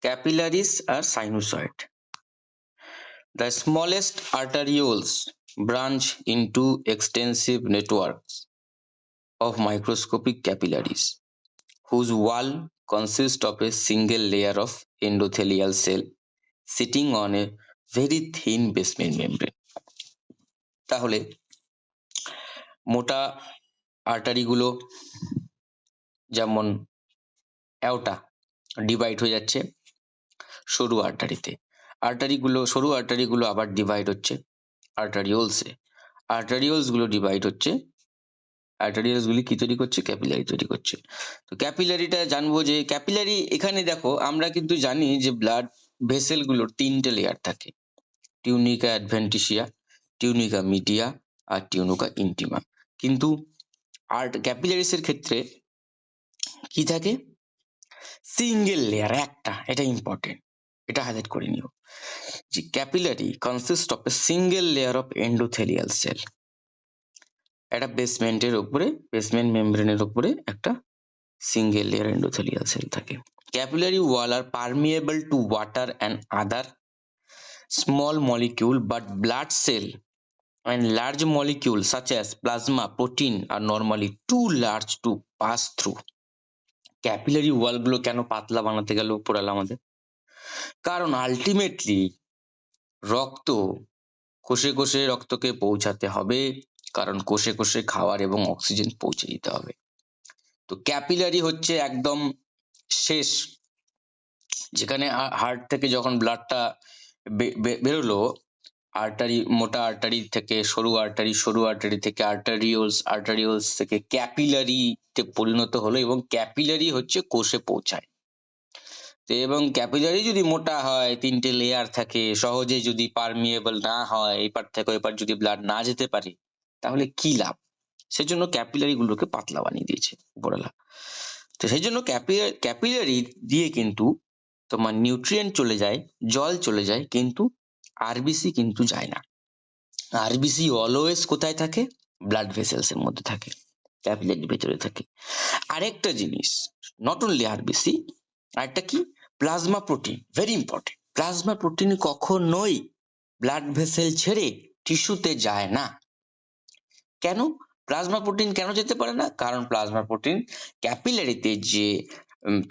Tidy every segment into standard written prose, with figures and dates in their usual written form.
Capillaries are sinusoid. The smallest arterioles branch into extensive networks of microscopic capillaries, whose wall consists of a single layer of endothelial cell sitting on a very thin basement membrane. তাহলে মোটা আর্টারিগুলো যেমন অ্যাওটা divide হয়ে যাচ্ছে সরু আর্টারিতে, সরু আর্টারিগুলো আবার divide হচ্ছে আর্টারিওলসে, আর্টারিওলসগুলো divide হচ্ছে, আর্টারিওলসগুলি কি তৈরি করছে? ক্যাপিলারি তৈরি করছে। তো ক্যাপিলারিটা জানবো যে ক্যাপিলারি, এখানে দেখো আমরা কিন্তু জানি যে ব্লাড ভেসেলগুলোর তিনটে লেয়ার থাকে, টিউনিকা অ্যাডভেন্টিসিয়া, টিউনিকা মিডিয়া আর টিউনিকা ইন্টিমা। কিন্তু ক্যাপিলারিসের ক্ষেত্রে কি থাকে? সিঙ্গেল লেয়ার, একটা। এটা ইম্পর্টেন্ট, এটা হাইলাইট করে নিও যে capillary consist of a single layer of endothelial cell. একটা বেসমেন্টের উপরে, বেসমেন্ট মেমব্রেনের উপরে একটা সিঙ্গেল লেয়ার এন্ডোথেলিয়াল সেল থাকে। Capillary wall are permeable to water and other small molecule, but blood cell and large molecule such as plasma protein are normally too large to pass through. Capillary wall গুলো কেন পাতলা বানাতে গেল উপরাল আমাদের? কারণ ultimately রক্ত কোষে কোষে রক্তকে পৌঁছাতে হবে, কারণ কোষে কোষে খাবার এবং অক্সিজেন পৌঁছে দিতে হবে। তো ক্যাপিলারি হচ্ছে একদম শেষ, যেখানে হার্ট থেকে যখন ব্লাডটা বেরোলো, আর্টারি, মোটা আর্টারি থেকে সরু আর্টারি, সরু আর্টারি থেকে আর্টারিওলস, আর্টারিওলস থেকে ক্যাপিলারিতে পরিণত হলো এবং ক্যাপিলারি হচ্ছে কোষে পৌঁছায়। তো এবং ক্যাপিলারি যদি মোটা হয়, তিনটে লেয়ার থাকে, সহজে যদি পারমিয়েবল না হয়, এপার থেকে এপার যদি ব্লাড না যেতে পারে, তাহলে কি লাভ? সেজন্য ক্যাপিলারি গুলোকে পাতলা বানিয়ে দিয়েছে উপরওয়ালা। তো সেই জন্য ক্যাপিলারি দিয়ে কিন্তু তোমার নিউট্রিয়েন্ট চলে যায়, জল চলে যায়, কিন্তু আরবিসি কিন্তু যায় না। আরবিসি অলওয়েজ কোথায় থাকে? ব্লাড ভেসেলস এর মধ্যে থাকে, ক্যাপিলারির ভেতরে থাকে। আরেকটা জিনিস, নট অনলি আরবিসি, আরেকটা কি? Plasma protein, very important. Plasma protein কখনোই ব্লাড ভেসেল ছেড়ে টিস্যুতে যায় না। কেন প্লাজমা প্রোটিন কেন যেতে পারে না? কারণ প্লাজমা প্রোটিন ক্যাপিলারিতে যে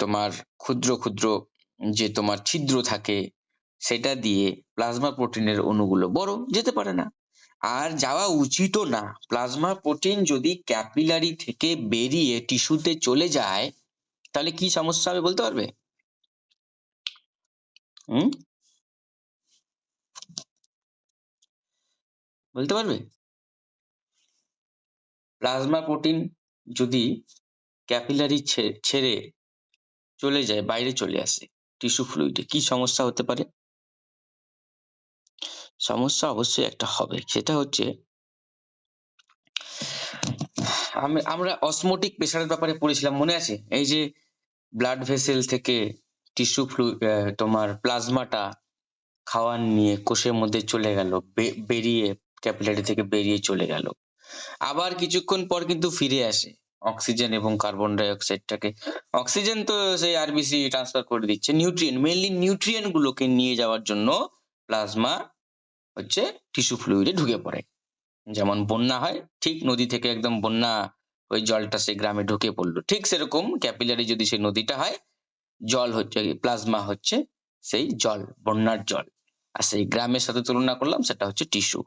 তোমার ক্ষুদ্র ক্ষুদ্র যে তোমার ছিদ্র থাকে, সেটা দিয়ে প্লাজমা প্রোটিনের অণুগুলো বড় যেতে পারে না, আর যাওয়া উচিতও না। প্লাজমা প্রোটিন যদি ক্যাপিলারি থেকে বেরিয়ে টিস্যুতে চলে যায়, তাহলে কি সমস্যা হবে বলতে পারবে? বলতে পারবে? প্লাজমা প্রোটিন যদি ক্যাপিলারি ছেড়ে চলে যায়, বাইরে চলে আসে টিস্যু ফ্লুইডে, কি সমস্যা হতে পারে? সমস্যা অবশ্যই একটা হবে, সেটা হচ্ছে আমরা অসমোটিক প্রেসারের ব্যাপারে পড়েছিলাম, মনে আছে? এই যে ব্লাড ভেসেল থেকে টিস্যু তোমার প্লাজমাটা খাওয়ার নিয়ে কোষের মধ্যে চলে গেল, বেরিয়ে ক্যাপিলারি থেকে বেরিয়ে চলে গেল, আবার কিছুক্ষণ পর কিন্তু ফিরে আসে অক্সিজেন এবং কার্বন ডাই অক্সাইডটাকে। অক্সিজেন তো সেই আরবিসি ট্রান্সফার করে দিচ্ছে, নিউট্রিয়েন্ট, মেইনলি নিউট্রিয়েন্ট গুলোকে নিয়ে যাওয়ার জন্য প্লাজমা হচ্ছে টিস্যু ফ্লুইডে ঢুকে পড়ে। যেমন বন্যা হয়, ঠিক নদী থেকে একদম বন্যা, ওই জলটা সেই গ্রামে ঢুকে পড়লো, ঠিক সেরকম ক্যাপিলারি যদি সেই নদীটা হয়, জল হচ্ছে প্লাজমা, হচ্ছে সেই জল, বন্যার জল, আর সেই গ্রামের সাথে তুলনা করলাম, সেটা হচ্ছে টিস্যু।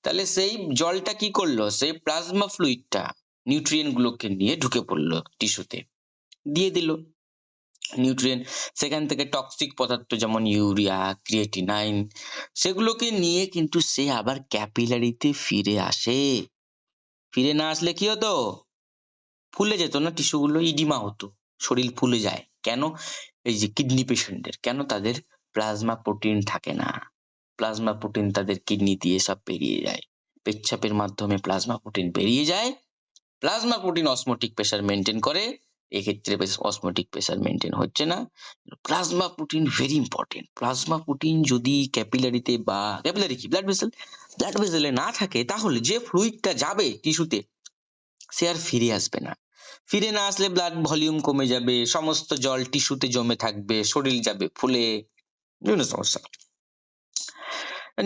তাহলে সেই জলটা কি করলো? সেই প্লাজমা ফ্লুইডটা নিউট্রিয়েন্ট গুলোকে নিয়ে ঢুকে পড়লো টিস্যুতে, দিয়ে দিল নিউট্রিয়েন্ট। সেখান থেকে টক্সিক পদার্থ যেমন ইউরিয়া, ক্রিয়েটিনাইন, সেগুলোকে নিয়ে কিন্তু সে আবার ক্যাপিলারিতে ফিরে আসে। ফিরে না আসলে কি হতো? ফুলে যেত না টিস্যুগুলো, ইডিমা হতো, শরীর ফুলে যায়। কেন? এই যে কিডনি পেশেন্টদের, কেন? তাদের প্লাজমা প্রোটিন থাকে না। প্লাজমা প্রোটিন তাদের কিডনি দিয়ে সব বেরিয়ে যায়, পেচ্ছাপের মাধ্যমে প্লাজমা প্রোটিন বেরিয়ে যায়। Plasma protein osmotic pressure maintain করে, এক্ষেত্রে অসমোটিক প্রেসার মেনটেন হচ্ছে না। Plasma protein very important. Plasma protein যদি ক্যাপিলারিতে বা ক্যাপিলারি কি ব্লাড ভেসেলে না থাকে, তাহলে যে ফ্লুইডটা যাবে টিস্যুতে, সে আর ফিরে আসবে না। ফিরে না আসলে ব্লাড ভলিউম কমে যাবে, সমস্ত জল টিস্যুতে জমে থাকবে, শরীর যাবে ফুলে, বিভিন্ন সমস্যা।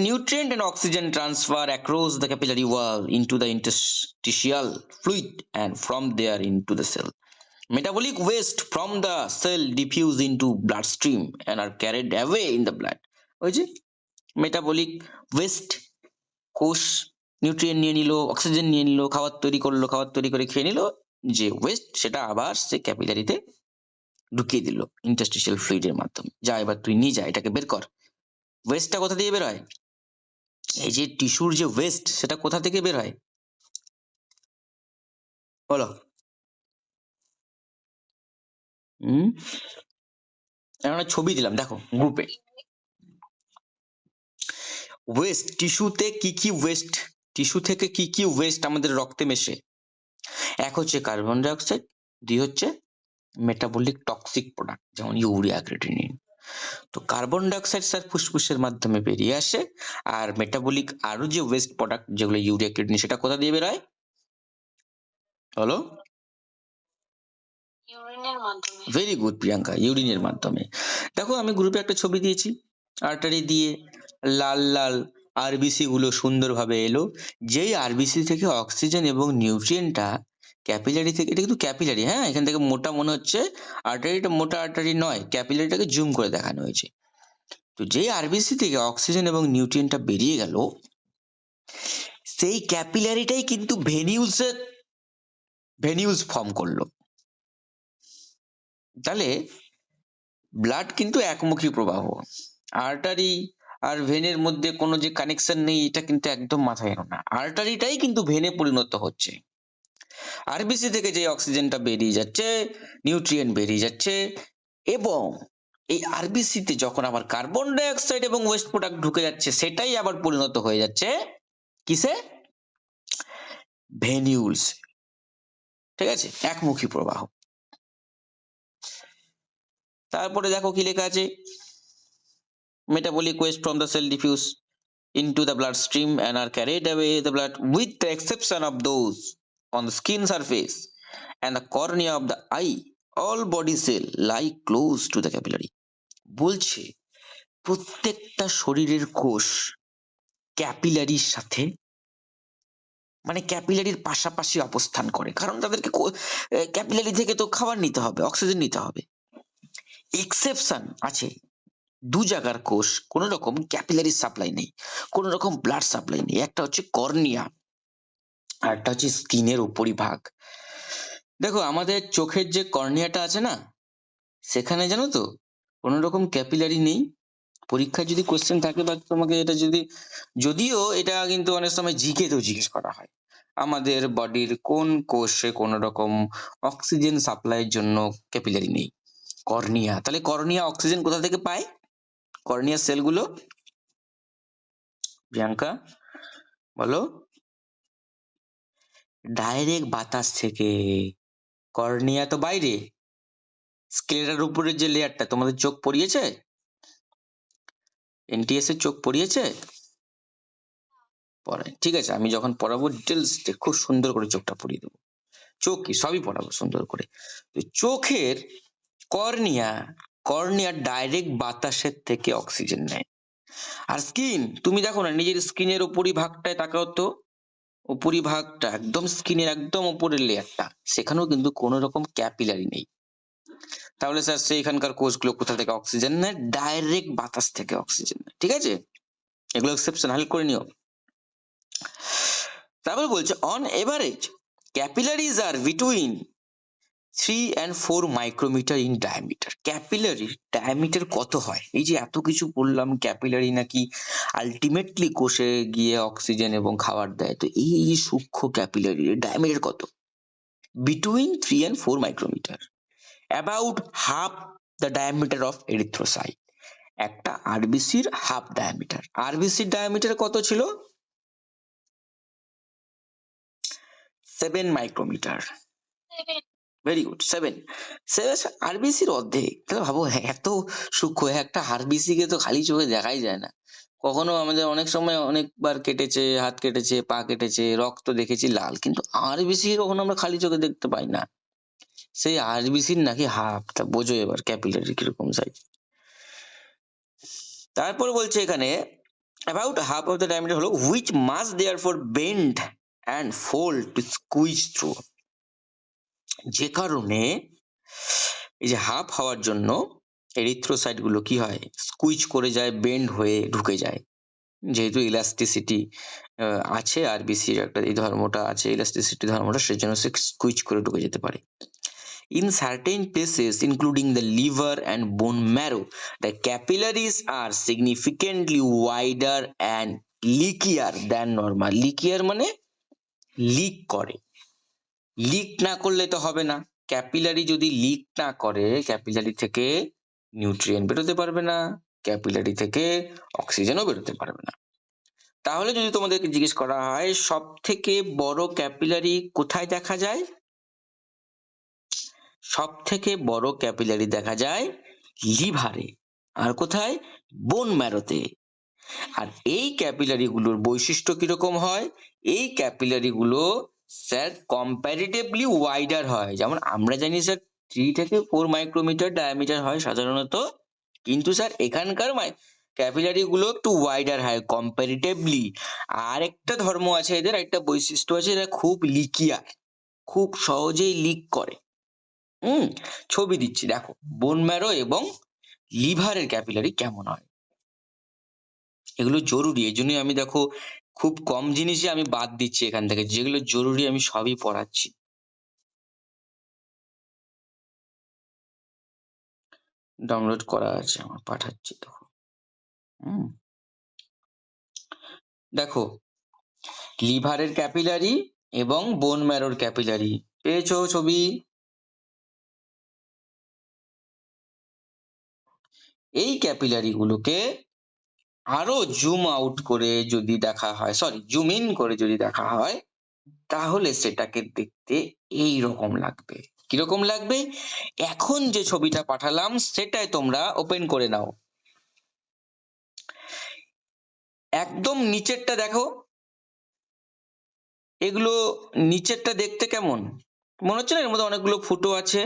Nutrient and oxygen transfer across the capillary wall into the interstitial fluid and from there into the cell. Metabolic waste from the cell diffuse into bloodstream and are carried away in the blood. ওই যে metabolic West, কোষ nutrient নিয়ে নিল, oxygen নিয়ে নিল, খাবার তৈরি করলো, খাবার তৈরি করে খেয়ে নিল, যে ওয়েস্ট সেটা আবার সে ক্যাপিলারিতে ঢুকিয়ে দিল ইন্টারস্টিশিয়াল ফ্লুইডের মাধ্যমে। যা এবার তুই নিয়ে যা, এটাকে বের কর। ওয়েস্টটা কোথা দিয়ে বের হয়? এই যে টিস্যুর যে ওয়েস্ট সেটা কোথা থেকে বের হয় বলো? একটা ছবি দিলাম দেখো গ্রুপে। ওয়েস্ট টিস্যুতে কি কি ওয়েস্ট, টিস্যু থেকে কি কি ওয়েস্ট আমাদের রক্তে মেশে? এক হচ্ছে কার্বন ডাই অক্সাইড, দুই হচ্ছে মেটাবলিক টক্সিক প্রোডাক্ট যেমন ইউরিয়া, ক্রিয়েটিনিন। তো কার্বন ডাই অক্সাইড স্যার ফুসফুসের মাধ্যমে বেরিয়ে আসে, আর মেটাবলিক আরো যে ওয়েস্ট প্রোডাক্ট যেগুলো ইউরিয়া, ক্রিয়েটিনিন, সেটা কোথা দিয়ে বের হয় বলো? ইউরিনের মাধ্যমে। ভেরি গুড প্রিয়াঙ্কা, ইউরিনের মাধ্যমে। দেখো আমি গ্রুপে একটা ছবি দিয়েছি, আর্টারি দিয়ে লাল লাল আরবিসি গুলো সুন্দরভাবে এলো। যেই আরবিসি থেকে অক্সিজেন এবং নিউট্রিয়েন্টটা ক্যাপিলারি থেকে, এটা কিন্তু ক্যাপিলারি, হ্যাঁ এখান থেকে মোটা মনে হচ্ছে, আর্টারিটা মোটা আর্টারি নয়, ক্যাপিলারিটাকে জুম করে দেখানো হয়েছে। তো যেই আরবিসি থেকে অক্সিজেন এবং নিউট্রিয়েন্টটা বেরিয়ে গেল, সেই ক্যাপিলারিটাই কিন্তু ভেনিউলস ফর্ম করলো। তাহলে ব্লাড কিন্তু একমুখী প্রবাহ, আর্টারি আর ভেনের মধ্যে কোনো যে কানেকশন নেই এটা কিন্তু একদম মাথায় এনো না। আর্টারিটাই কিন্তু ভেনে পরিণত হচ্ছে। আরবিসি থেকে যে অক্সিজেনটা বেরিয়ে যাচ্ছে, নিউট্রিয়েন্ট বেরিয়ে যাচ্ছে, এবং এই আরবিসিতে যখন আবার কার্বন ডাই অক্সাইড এবং ওয়েস্ট প্রোডাক্ট ঢুকে যাচ্ছে, সেটাই আবার পরিণত হয়ে যাচ্ছে কিসে? ভেনিউলস। ঠিক আছে, একমুখী প্রবাহ। তারপরে দেখো কি লেখা আছে, metabolic waste from the cell diffuse into the bloodstream and are carried away the blood with the exception of those on the skin surface and the cornea of the eye. All body cell lie close to the capillary. বলছে প্রত্যেকটা শরীরের কোষ ক্যাপিলারির সাথে, মানে ক্যাপিলারির পাশাপাশি অবস্থান করে, কারণ তাদেরকে ক্যাপিলারি থেকে তো খাবার নিতে হবে, অক্সিজেন নিতে হবে। এক্সেপশন আছে, দু জায়গার কোষ কোন রকম ক্যাপিলারি সাপ্লাই নেই, কোন রকম ব্লাড সাপ্লাই নেই। একটা হচ্ছে কর্নিয়া আর একটা হচ্ছে স্কিনের উপরিভাগ। দেখো আমাদের চোখের যে কর্নিয়াটা আছে না, সেখানে জানো তো কোন রকম ক্যাপিলারি নেই। পরীক্ষায় যদি কোশ্চেন থাকে বা তোমাকে এটা যদি, যদিও এটা কিন্তু অনেক সময় জিকেতেও জিজ্ঞেস করা হয়, আমাদের বডির কোন কোষে কোন রকম অক্সিজেন সাপ্লাইয়ের জন্য ক্যাপিলারি নেই? কর্নিয়া। তাহলে কর্নিয়া অক্সিজেন কোথা থেকে পায়? কর্নিয়া সেলগুলো প্রিয়াঙ্কা বলো? ডাইরেক্ট বাতাস থেকে। কর্নিয়া তো বাইরে, স্ক্লেরার উপরের যে লেয়ারটা, তোমাদের চোখ পড়িয়েছে? এনটিএস এর চোখ পড়িয়েছে? পড়ায়, ঠিক আছে, আমি যখন পড়াবো ডিটেলস খুব সুন্দর করে চোখটা পড়িয়ে দেবো। চোখ কি সবই পড়াবো সুন্দর করে। তো চোখের কর্নিয়া, কর্নিয়া ডাইরেক্ট বাতাসের থেকে অক্সিজেন নেয়। আর স্কিন, তুমি দেখো না নিজের স্কিনের উপরিভাগটায় তাকাও তো, উপরিভাগটা একদম স্কিনের একদম উপরের লেয়ারটা, সেখানেও কিন্তু কোনো রকম ক্যাপিলারি নেই। তাহলে স্যার সেইখানকার কোষগুলো কোথা থেকে অক্সিজেন নেয়? ডাইরেক্ট বাতাস থেকে অক্সিজেন নেয়। ঠিক আছে, এগুলো এক্সেপশন, হেল্প করে নিও। তারপরে বলছে on average capillaries are between 3 and 4 micrometre in diameter. ক্যাপিলারির ডায়ামিটার কত হয়? এই যে এত কিছু বললাম, ক্যাপিলারি নাকি আলটিমেটলি কোষে গিয়ে অক্সিজেন এবং খাবার দেয়, তো এই যে সূক্ষ্ম ক্যাপিলারির ডায়ামিটার কত? Between 3 and 4 micrometer, about half the diameter of erythrocyte. একটা আরবিসির হাফ ডায়ামিটার। আরবিসির ডায়ামিটার কত ছিল? 7 মাইক্রোমিটার। ভেরি গুড, 7 আরবিসির অর্ধেক। তাহলে ভাবো এত সূক্ষ্ম একটা আরবিসি কে তো খালি চোখে দেখাই যায় না। কখনো আমাদের অনেক সময় অনেকবার কেটেছে, হাত কেটেছে, পা কেটেছে, রক্ত দেখেছি লাল, কিন্তু আরবিসি কে কখনো আমরা খালি চোখে দেখতে পাই না। সেই আরবিসির নাকি হাফ, তা বোঝো এবার ক্যাপিলারি কিরকম সাইজ। তারপর বলছে এখানে about half of the diameter হলো which must therefore bend and fold to squeeze through, যে কারণে এই যে হাফ হওয়ার জন্য এরিথ্রোসাইট গুলো কি হয়, স্কুইজ করে যায়, বেন্ড হয়ে ঢুকে যায়। যেহেতু ইলাস্টিসিটি আছে আরবিসির একটা এই ধর্মটা আছে, ইলাস্টিসিটি ধর্মটা, সেই জন্য সে স্কুইজ করে ঢুকে যেতে পারে। In certain places including the liver and bone marrow, the capillaries are significantly wider and leakier than normal. Leakier মানে লিক করে, লিক না করলে তো হবে না। ক্যাপিলারি যদি লিক না করে, ক্যাপিলারি থেকে নিউট্রিয়েন্ট বেরোতে পারবে না, ক্যাপিলারি থেকে অক্সিজেনও বেরোতে পারবে না। তাহলে যদি তোমাদেরকে জিজ্ঞেস করা হয় সব থেকে বড় ক্যাপিলারি কোথায় দেখা যায়, সব থেকে বড় ক্যাপিলারি দেখা যায় লিভারে, আর কোথায়, বোন ম্যারোতে। আর এই ক্যাপিলারি গুলোর বৈশিষ্ট্য কিরকম হয়, এই ক্যাপিলারি গুলো স্যার কম্পারেটিভলি ওয়াইডার হয়। যেমন আমরা জানি স্যার 3 থেকে 4 মাইক্রোমিটার ডায়ামিটার হয় সাধারণত, কিন্তু স্যার এখানকার ক্যাপিলারি গুলো একটু ওয়াইডার হয় কম্পারেটিভলি। আর একটা ধর্ম আছে এদের, একটা বৈশিষ্ট্য আছে, এরা খুব লিকিয়ার, খুব সহজেই লিক করে। ছবি দিচ্ছি দেখো, বোন ম্যারো এবং লিভারের ক্যাপিলারি কেমন হয়। এগুলো জরুরি, এই জন্যই আমি দেখো খুব কম জিনিসই আমি বাদ দিচ্ছি এখান থেকে, যেগুলো জরুরি আমি সবই পড়াচ্ছি। ডাউনলোড করা আছে আমার, পাঠাচ্ছি তো। দেখো লিভারের ক্যাপিলারি এবং বোন ম্যারোর ক্যাপিলারি পেয়েছো ছবি। এই ক্যাপিলারি গুলোকে আরো জুম আউট করে যদি দেখা হয়, সরি জুম ইন করে যদি দেখা হয়, তাহলে সেটাকে দেখতে এই রকম লাগবে। কিরকম লাগবে, এখন যে ছবিটা পাঠালাম সেটাই তোমরা ওপেন করে নাও। একদম নিচেরটা দেখো, এগুলো নিচেরটা দেখতে কেমন মনে হচ্ছে না, এর মধ্যে অনেকগুলো ফুটো আছে।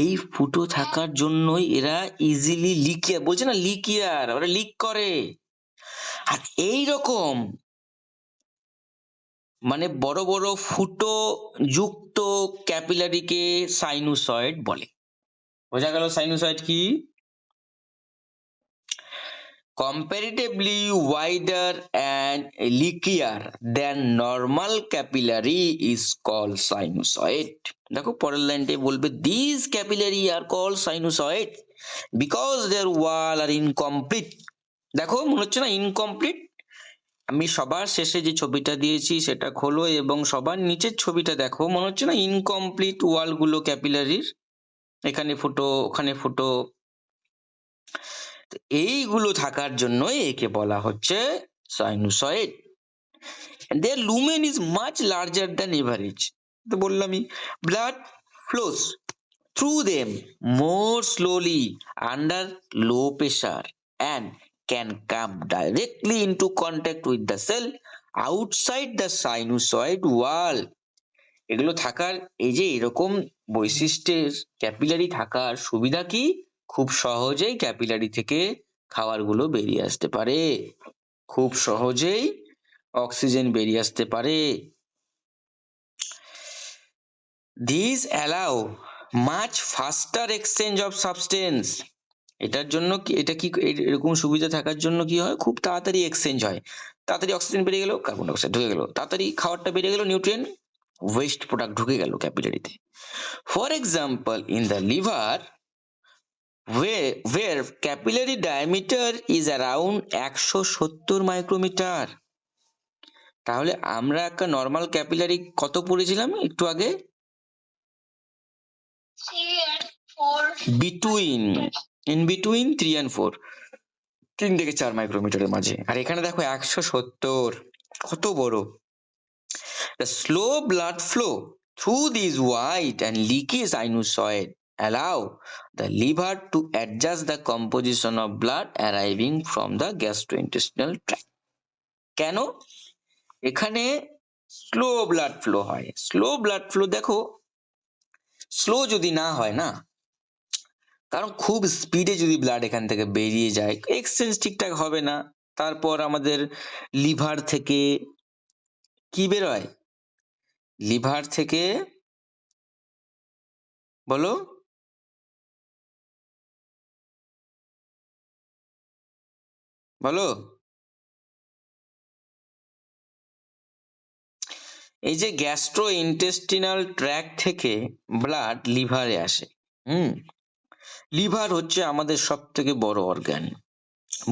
এই ফুটো থাকার জন্যই এরা ইজিলি লিকিয়ার, বলছে না লিকিয়ার, ওরা লিক করে। আর এই রকম মানে বড় বড় ফুটো যুক্ত ক্যাপিলারিকে সাইনুসয়েড বলে। বোঝা গেল সাইনুসয়েড কি? Comparatively wider and leakier than normal capillary is called sinusoid. দেখো পরের লাইনটাই বলবে these capillary are called sinusoid because their wall are incomplete. দেখো মনে হচ্ছে না ইনকমপ্লিট। আমি সবার শেষে যে ছবিটা দিয়েছি সেটা খোলো এবং সবার নিচের ছবিটা দেখো, মনে হচ্ছে না ইনকমপ্লিট ওয়াল গুলো ক্যাপিলারির, এখানে ফুটো ওখানে ফুটো। এইগুলো থাকার জন্য একে বলা হচ্ছে sinusoid. their lumen is much larger than average, তো বললামই। blood flows through them more slowly under low pressure and can come directly into contact with the cell outside the sinusoid wall. এগুলো থাকার এই যে এরকম বৈশিষ্ট্যের ক্যাপিলারি থাকার সুবিধা কি, খুব সহজেই ক্যাপিলারি থেকে খাবার গুলো বেরিয়ে আসতে পারে, খুব সহজেই অক্সিজেন বেরিয়ে আসতে পারে। These allow much faster exchange of substance. এটার জন্য কি, এটা কি এরকম সুবিধা থাকার জন্য কি হয়, খুব তাড়াতাড়ি এক্সচেঞ্জ হয়, তাড়াতাড়ি অক্সিজেন বেরিয়ে গেল, কার্বন ডাইঅক্সাইড ঢুকে গেল, তাড়াতাড়ি খাবারটা বেরিয়ে গেল, নিউট্রিয়েন্ট ওয়েস্ট প্রোডাক্ট ঢুকে গেল ক্যাপিলারিতে। For example in the liver where capillary diameter is around 170 micrometre. তাহলে আমরা একটা নর্মাল ক্যাপিলারি কত পড়েছিলাম একটু আগে, in between 3 and 4, 3 থেকে 4 মাইক্রোমিটারের মাঝে। আর এখানে দেখো 170, কত বড়। The slow blood flow through these wide and leaky sinusoid allow the liver to adjust the composition of blood arriving from the gastrointestinal tract. কেন? এখানে স্লো ব্লাড ফ্লো হয়। স্লো ব্লাড ফ্লো দেখো স্লো যদি না হয় না, কারণ খুব স্পিডে যদি ব্লাড এখান থেকে বেরিয়ে যায়, এক্সচেঞ্জ ঠিকঠাক হবে না। তারপর আমাদের লিভার থেকে কি বেরোয়? লিভার থেকে বলো, বলো। এই যে গ্যাস্ট্রো ইন্টেস্টিনাল ট্র্যাক থেকে ব্লাড লিভারে আসে। লিভার হচ্ছে আমাদের সব থেকে বড় অর্গান।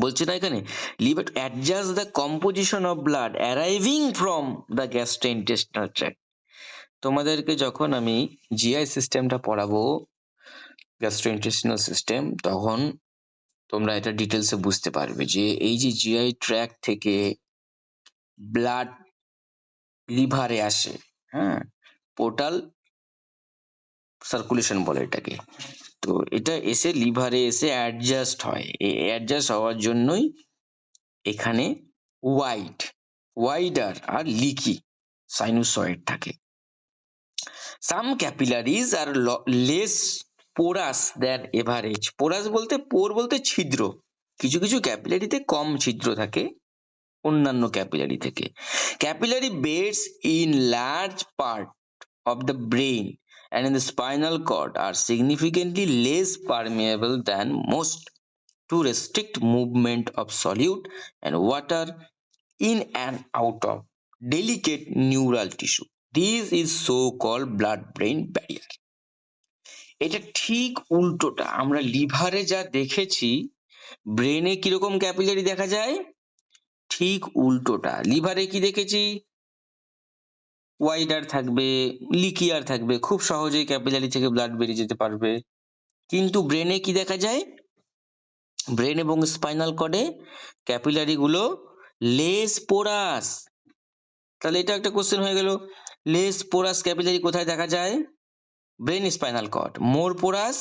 বলছে না এখানে, liver adjust the composition of blood arriving from the gastro intestinal track. তোমাদেরকে যখন আমি জিআই সিস্টেমটা পড়াবো, গ্যাস্ট্রো ইন্টেস্টিনাল সিস্টেম, তখন তোমরা এটা ডিটেলসে বুঝতে পারবে যে এই যে জিআই ট্র্যাক থেকে ব্লাড লিভারে আসে, হ্যাঁ, পোর্টাল সার্কুলেশন বলে এটাকে। তো এটা এসে লিভারে এসে অ্যাডজাস্ট হয়। এই অ্যাডজাস্ট হওয়ার জন্যই এখানে ওয়াইডার আর লিকি সাইনুসয়েড থাকে। Some capillaries are less porous than average. Porous বলতে, পোর বলতে ছিদ্র। কিছু কিছু ক্যাপিলারিতে কম ছিদ্র থাকে অন্যান্য ক্যাপিলারি থেকে। Capillary beds in large part of the brain and in the spinal cord are significantly less permeable than most to restrict movement of solute and water in and out of delicate neural tissue. This is so called blood brain barrier. এটা ঠিক উল্টোটা। আমরা লিভারে যা দেখেছি, ব্রেনে কিরকম capillary দেখা যায়, ঠিক উল্টোটা। লিভারে কি দেখেছি? ওয়াইডার থাকবে, লিকিয়ার থাকবে, খুব সহজেই ক্যাপিলারি থেকে ব্লাড বেরিয়ে যেতে পারবে। কিন্তু ব্রেনে কি দেখা যায়? ব্রেন এবং স্পাইনাল কর্ডে ক্যাপিলারি গুলো লেস পোরাস। তাহলে এটা একটা কোশ্চেন হয়ে গেল, লেস পোরাস ক্যাপিলারি কোথায় দেখা যায়? Brain, spinal cord. More porous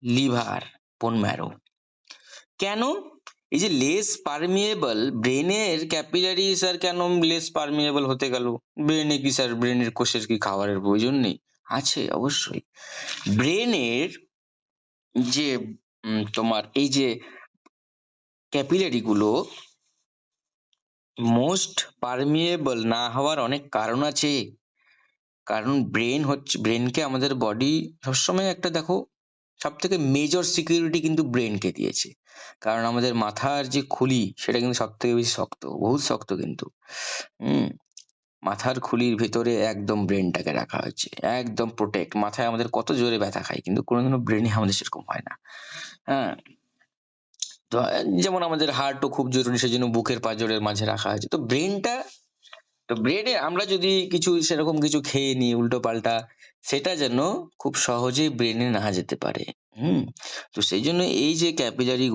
liver, bone marrow. কেন? এই যে লেস পারমিয়েবল ব্রেনের ক্যাপিলারি স্যার, কেন লেস পারমিয়েবল হতে গেল? ব্রেনে কি স্যার, ব্রেনের কোষের কি খাবারের প্রয়োজন নেই? আছে, অবশ্যই। ব্রেনের যে তোমার এই যে ক্যাপিলারি গুলো মোস্ট পারমিয়েবল না হওয়ার অনেক কারণ আছে। কারণ ব্রেন হচ্ছে, ব্রেনকে আমাদের বডি সবসময় একটা, দেখো, সব থেকে মেজর সিকিউরিটি কিন্তু ব্রেনকে দিয়েছে। কারণ আমাদের মাথার যে খুলি, সেটা কিন্তু সব থেকে বেশি শক্ত, বহুত শক্ত কিন্তু। মাথার খুলির ভেতরে একদম ব্রেনটাকে রাখা হয়েছে, একদম প্রোটেক্ট। মাথায় আমাদের কত জোরে ব্যথা খাই, কিন্তু কোনোদিনও ব্রেনে আমাদের সেরকম হয় না। হ্যাঁ, তো যেমন আমাদের হার্টও খুব জরুরি, সেজন্য বুকের পাঁজরের মাঝে রাখা হয়েছে। তো ব্রেনটা, তো ব্রেনে আমরা যদি কিছু সেরকম কিছু খেয়ে নিই উল্টো পাল্টা, সেটা যেন খুব সহজেই ব্রেনে না যেতে পারে। তো সেই জন্য এই যে ক্যাপিলারি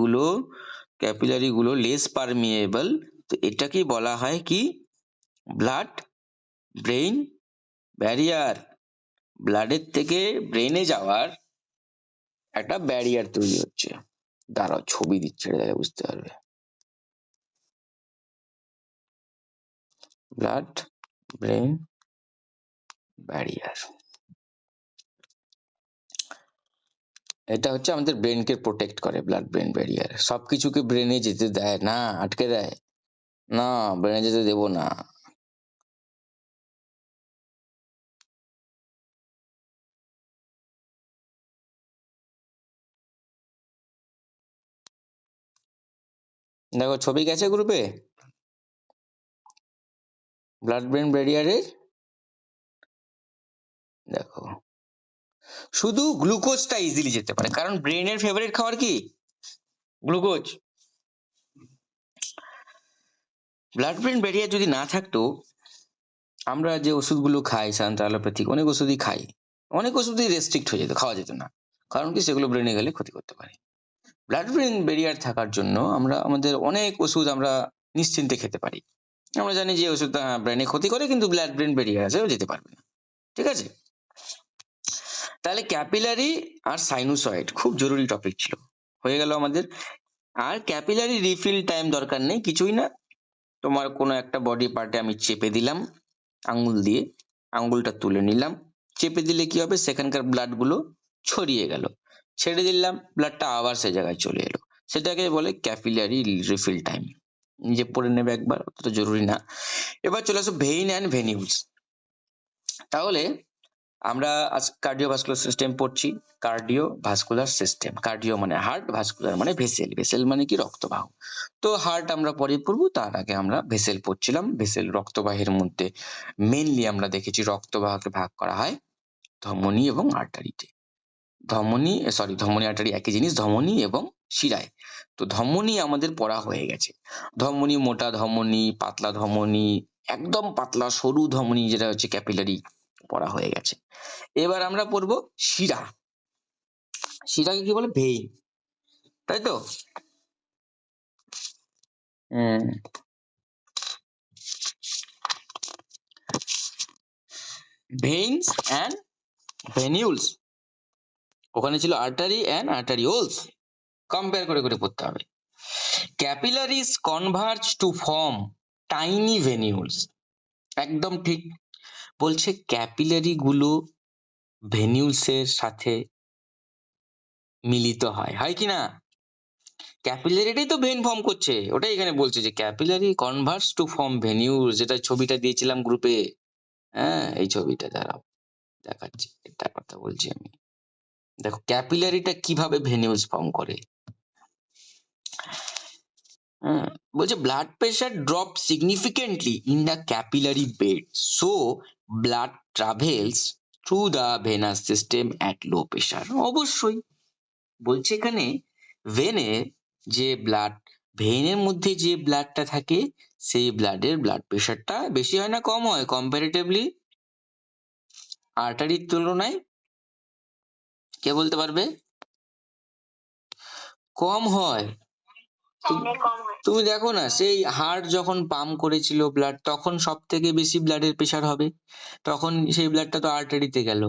গুলো লেস পারমিয়েবল, তো এটাকেই বলা হয় কি? Blood brain barrier. ব্লাডের থেকে ব্রেনে যাওয়ার একটা ব্যারিয়ার তৈরি হচ্ছে। দাঁড়াও, ছবি দিচ্ছে, তাহলে বুঝতে পারবে। ব্লাড ব্রেন ব্যারিয়ার, এটা হচ্ছে আমাদের ব্রেনকে প্রোটেক্ট করে। ব্লাড ব্রেন ব্যারিয়ার সবকিছুকে ব্রেনে যেতে দেয় না, আটকে দেয় না, ব্রেনে যেতে দেবো না। দেখো ছবি গেছে গ্রুপে, ব্লাড ব্রেন ব্যারিয়ারের। দেখো, শুধু গ্লুকোজটা ইজিলি যেতে পারে, কারণ ব্রেনের ফেভারিট খাবার কি? গ্লুকোজ। ব্লাড ব্রেন ব্যারিয়ার যদি না থাকতো, আমরা যে ওষুধগুলো খাই, সাধারণত অ্যালোপ্যাথিক অনেক ওষুধই খাই, অনেক ওষুধই রেস্ট্রিক্ট হয়ে যেত, খাওয়া যেত না। কারণ কি? সেগুলো ব্রেনে গেলে ক্ষতি করতে পারে। ব্লাড ব্রেন ব্যারিয়ার থাকার জন্য আমরা আমাদের অনেক ওষুধ আমরা নিশ্চিন্তে খেতে পারি। আমরা জানি যে ওষুধটা ব্রেনে ক্ষতি করে, কিন্তু ব্লাড ব্রেন ব্যারিয়ার আছে, যেতে পারবে না। ঠিক আছে? তাহলে ক্যাপিলারি আর সাইনুসয়েড খুব জরুরি টপিক ছিল, হয়ে গেল আমাদের। আর ক্যাপিলারি রিফিল টাইম দরকার নেই, কিছুই না। তোমার কোনো একটা বডি পার্টে আমি চেপে দিলাম আঙ্গুল দিয়ে, আঙ্গুলটা তুলে নিলাম, চেপে দিলে কি হবে, সেখানকার ব্লাড গুলো ছড়িয়ে গেল, ছেড়ে দিলাম ব্লাডটা আবার সে জায়গায় চলে এলো, সেটাকে বলে ক্যাপিলারি রিফিল টাইম। নিজে পড়ে নেবে একবার, অতটা জরুরি না। এবার চলে আসো ভেইন অ্যান্ড ভেনিউলস। তাহলে আমরা আজ কার্ডিওভাস্কুলার সিস্টেম পড়ছি। কার্ডিওভাস্কুলার সিস্টেম, কার্ডিও মানে হার্ট, ভাস্কুলার মানে ভেসেল, ভেসেল মানে কি রক্তবাহ। তো হার্ট আমরা পরে পড়বো, তার আগে আমরা ভেসেল পড়ছিলাম। ভেসেল রক্তবাহের মধ্যে মেইনলি আমরা দেখেছি রক্তবাহকে ভাগ করা হয় ধমনী এবং আর্টারিতে। ধমনী আর্টারি একই জিনিস, ধমনী এবং শিরায়। তো ধমনী আমাদের পড়া হয়ে গেছে। ধমনী, মোটা ধমনী, পাতলা ধমনী, একদম পাতলা সরু ধমনী যেটা হচ্ছে ক্যাপিলারি, পড়া হয়ে গেছে। এবার আমরা পড়বো শিরা। শিরাকে কি বলে, ভেইন, তাই তো? ভেইনস অ্যান্ড ভেনিউলস, ওখানে ছিল আর্টারি অ্যান্ড আর্টারিওলস, কম্পেয়ার করে করে পড়তে হবে। Capillaries converge to form tiny venules, একদম ঠিক বলছে। ক্যাপিলারি গুলো ভেনিউলসের সাথে মিলিত হয়, হয় কি না? ক্যাপিলারিটাই তো ভেন ফর্ম করছে, ওটাই এখানে বলছে যে ক্যাপিলারি কনভার্স টু ফর্ম ভেনিউলস, যেটা ছবিটা দিয়েছিলাম গ্রুপে। হ্যাঁ, এই ছবিটা দাঁড়াও দেখাচ্ছি, এটা কথা বলছি আমি। দেখো ক্যাপিলারিটা কিভাবে ভেনিউলস ফর্ম করে। বলছে blood pressure drop significantly in the capillary bed, so blood travels through the venous system at low pressure. অবশ্যই বলছে এখানে ভেনের যে ব্লাড, ভেনের মধ্যে যে ব্লাডটা থাকে, সেই ব্লাডের ব্লাড প্রেশারটা বেশি হয় না কম হয় কম্পারেটিভলি আর্টারির তুলনায়? কে বলতে পারবে? কম হয়। তুমি দেখো না, সেই হার্ট যখন পাম্প করেছিল ব্লাড, তখন সব থেকে বেশি ব্লাডের প্রেশার হবে, তখন সেই ব্লাডটা তো আর্টারিতে গেল,